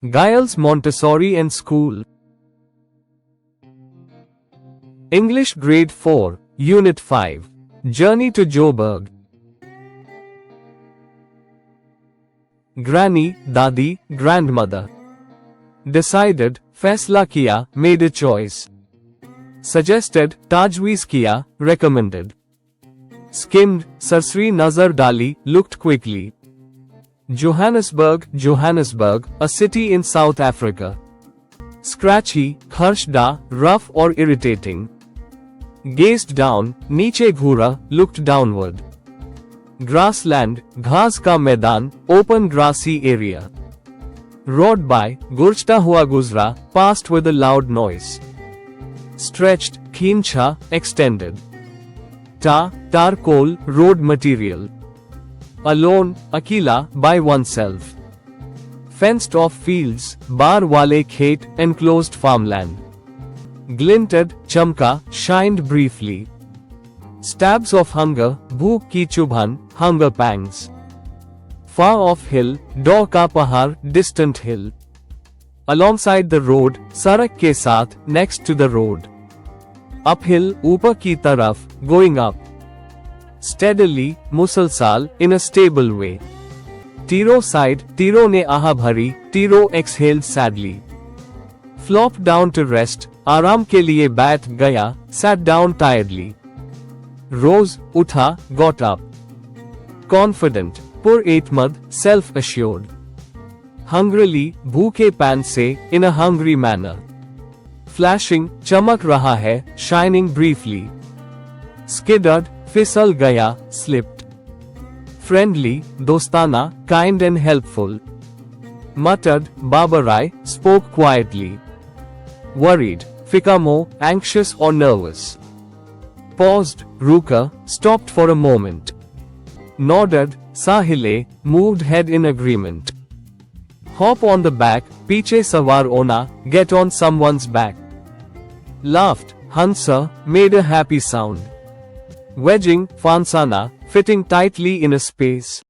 Giles Montessori and School. English Grade 4, Unit 5. Journey to Joburg. Granny, Dadi, Grandmother. Decided, Faisla kiya, made a choice. Suggested, Tajweez kiya, recommended. Skimmed, Sarsri Nazar Dali, looked quickly. Johannesburg, Johannesburg, a city in South Africa. Scratchy, Kharshda, rough or irritating. Gazed down, Niche Ghura, looked downward. Grassland, Ghas ka Maidan, open grassy area. Rode by, Gurchta hua guzra, passed with a loud noise. Stretched, Khincha, extended. Tarcoal, road material. Alone, Akila, by oneself. Fenced off fields, Bar wale khet, enclosed farmland. Glinted, Chamka, shined briefly. Stabs of hunger, Bhook ki chubhan, hunger pangs. Far off hill, Daw ka pahar, distant hill. Alongside the road, Sarak ke saath, next to the road. Uphill, Upar ki taraf, going up. Steadily, Musalsal, in a stable way. Tiro sighed, Tiro ne aha bhari, Tiro exhaled sadly. Flopped down to rest, Aram ke liye bat gaya, sat down tiredly. Rose, Utha, got up. Confident, Pur-E'tmad, self-assured. Hungrily, Bhooke pan se, in a hungry manner. Flashing, Chamak raha hai, shining briefly. Skiddered, Fisal gaya, slipped. Friendly, Dostana, kind and helpful. Muttered, Babarai, spoke quietly. Worried, Fikamo, anxious or nervous. Paused, Ruka, stopped for a moment. Nodded, Sahile, moved head in agreement. Hop on the back, Piche sawar ona, get on someone's back. Laughed, Hansa, made a happy sound. Wedging, Fansana, fitting tightly in a space.